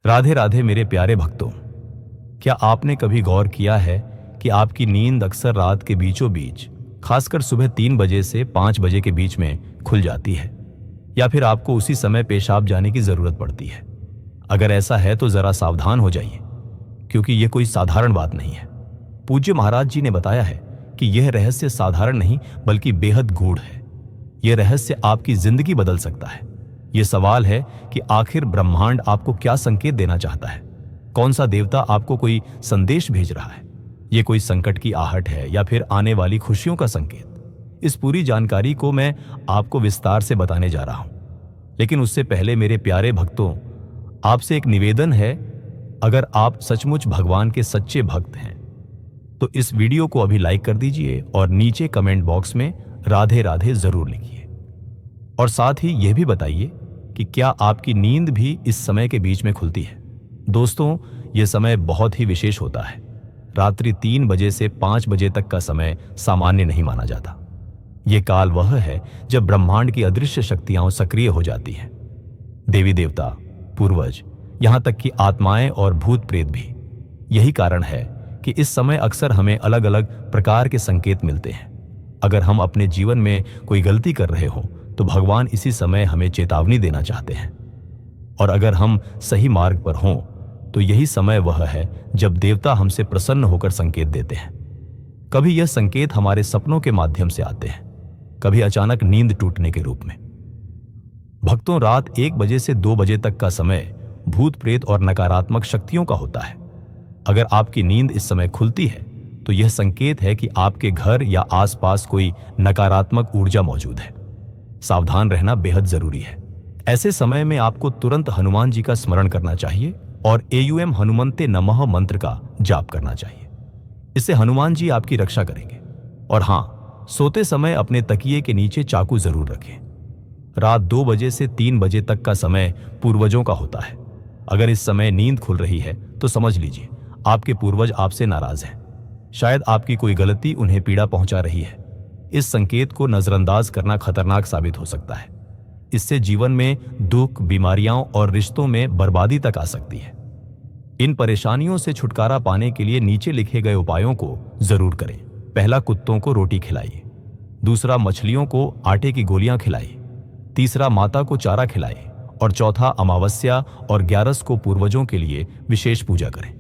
राधे राधे मेरे प्यारे भक्तों, क्या आपने कभी गौर किया है कि आपकी नींद अक्सर रात के बीचों बीच, खासकर सुबह 3 बजे से 5 बजे के बीच में खुल जाती है, या फिर आपको उसी समय पेशाब जाने की जरूरत पड़ती है? अगर ऐसा है तो जरा सावधान हो जाइए, क्योंकि यह कोई साधारण बात नहीं है। पूज्य महाराज जी ने बताया है कि यह रहस्य साधारण नहीं बल्कि बेहद गूढ़ है। यह रहस्य आपकी जिंदगी बदल सकता है। यह सवाल है कि आखिर ब्रह्मांड आपको क्या संकेत देना चाहता है। कौन सा देवता आपको कोई संदेश भेज रहा है? यह कोई संकट की आहट है या फिर आने वाली खुशियों का संकेत? इस पूरी जानकारी को मैं आपको विस्तार से बताने जा रहा हूं, लेकिन उससे पहले मेरे प्यारे भक्तों, आपसे एक निवेदन है। अगर आप सचमुच भगवान के सच्चे भक्त हैं तो इस वीडियो को अभी लाइक कर दीजिए और नीचे कमेंट बॉक्स में राधे राधे जरूर लिखिए। और साथ ही यह भी बताइए कि क्या आपकी नींद भी इस समय के बीच में खुलती है? दोस्तों, यह समय बहुत ही विशेष होता है। रात्रि 3 बजे से 5 बजे तक का समय सामान्य नहीं माना जाता। यह काल वह है जब ब्रह्मांड की अदृश्य शक्तियां सक्रिय हो जाती हैं। देवी देवता, पूर्वज, यहां तक कि आत्माएं और भूत प्रेत भी। यही कारण है कि इस समय अक्सर हमें अलग अलग प्रकार के संकेत मिलते हैं। अगर हम अपने जीवन में कोई गलती कर रहे हो तो भगवान इसी समय हमें चेतावनी देना चाहते हैं, और अगर हम सही मार्ग पर हों तो यही समय वह है जब देवता हमसे प्रसन्न होकर संकेत देते हैं। कभी यह संकेत हमारे सपनों के माध्यम से आते हैं, कभी अचानक नींद टूटने के रूप में। भक्तों, रात 1 बजे से 2 बजे तक का समय भूत प्रेत और नकारात्मक शक्तियों का होता है। अगर आपकी नींद इस समय खुलती है तो यह संकेत है कि आपके घर या आसपास कोई नकारात्मक ऊर्जा मौजूद है। सावधान रहना बेहद जरूरी है। ऐसे समय में आपको तुरंत हनुमान जी का स्मरण करना चाहिए और एयूएम हनुमंते नमः मंत्र का जाप करना चाहिए। इससे हनुमान जी आपकी रक्षा करेंगे। और हाँ, सोते समय अपने तकिए के नीचे चाकू जरूर रखें। रात 2 बजे से 3 बजे तक का समय पूर्वजों का होता है। अगर इस समय नींद खुल रही है तो समझ लीजिए आपके पूर्वज आपसे नाराज हैं। शायद आपकी कोई गलती उन्हें पीड़ा पहुंचा रही है। इस संकेत को नजरअंदाज करना खतरनाक साबित हो सकता है। इससे जीवन में दुख, बीमारियां और रिश्तों में बर्बादी तक आ सकती है। इन परेशानियों से छुटकारा पाने के लिए नीचे लिखे गए उपायों को जरूर करें। पहला, कुत्तों को रोटी खिलाइए। दूसरा, मछलियों को आटे की गोलियां खिलाइए। तीसरा, माता को चारा खिलाइए। और चौथा, अमावस्या और 11 को पूर्वजों के लिए विशेष पूजा करें।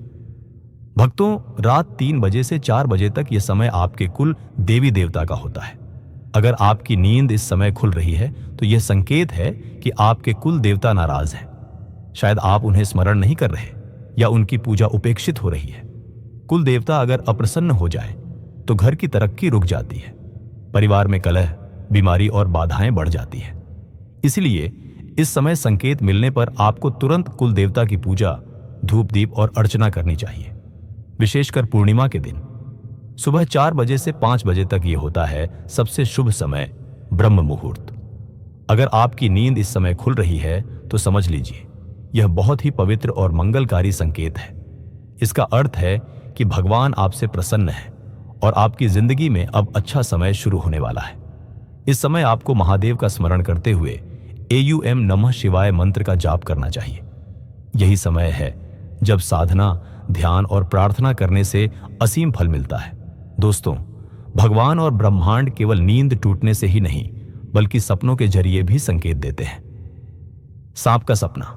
भक्तों, रात 3 बजे से 4 बजे तक यह समय आपके कुल देवी देवता का होता है। अगर आपकी नींद इस समय खुल रही है तो यह संकेत है कि आपके कुल देवता नाराज हैं। शायद आप उन्हें स्मरण नहीं कर रहे या उनकी पूजा उपेक्षित हो रही है। कुल देवता अगर अप्रसन्न हो जाए तो घर की तरक्की रुक जाती है, परिवार में कलह, बीमारी और बाधाएं बढ़ जाती है। इसलिए इस समय संकेत मिलने पर आपको तुरंत कुल देवता की पूजा, धूप दीप और अर्चना करनी चाहिए। विशेषकर पूर्णिमा के दिन सुबह 4 बजे से 5 बजे तक यह होता है सबसे शुभ समय, ब्रह्म मुहूर्त। अगर आपकी नींद इस समय खुल रही है तो समझ लीजिए यह बहुत ही पवित्र और मंगलकारी संकेत है। इसका अर्थ है कि भगवान आपसे प्रसन्न है और आपकी जिंदगी में अब अच्छा समय शुरू होने वाला है। इस समय आपको महादेव का स्मरण करते हुए एयूएम नमः शिवाय मंत्र का जाप करना चाहिए। यही समय है जब साधना, ध्यान और प्रार्थना करने से असीम फल मिलता है। दोस्तों, भगवान और ब्रह्मांड केवल नींद टूटने से ही नहीं बल्कि सपनों के जरिए भी संकेत देते हैं। सांप का सपना,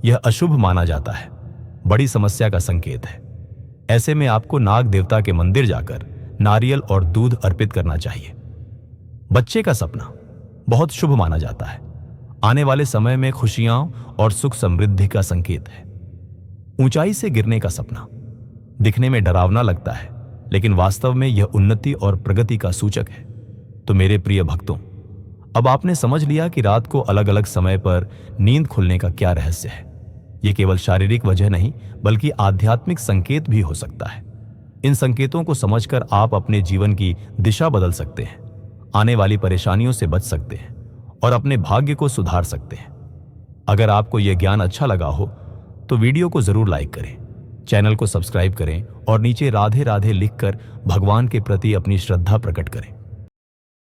यह अशुभ माना जाता है, बड़ी समस्या का संकेत है। ऐसे में आपको नाग देवता के मंदिर जाकर नारियल और दूध अर्पित करना चाहिए। बच्चे का सपना बहुत शुभ माना जाता है, आने वाले समय में खुशियां और सुख समृद्धि का संकेत है। ऊंचाई से गिरने का सपना दिखने में डरावना लगता है, लेकिन वास्तव में यह उन्नति और प्रगति का सूचक है। तो मेरे प्रिय भक्तों, अब आपने समझ लिया कि रात को अलग अलग समय पर नींद खुलने का क्या रहस्य है। यह केवल शारीरिक वजह नहीं बल्कि आध्यात्मिक संकेत भी हो सकता है। इन संकेतों को समझकर आप अपने जीवन की दिशा बदल सकते हैं, आने वाली परेशानियों से बच सकते हैं और अपने भाग्य को सुधार सकते हैं। अगर आपको यह ज्ञान अच्छा लगा हो तो वीडियो को जरूर लाइक करें, चैनल को सब्सक्राइब करें और नीचे राधे राधे लिखकर भगवान के प्रति अपनी श्रद्धा प्रकट करें।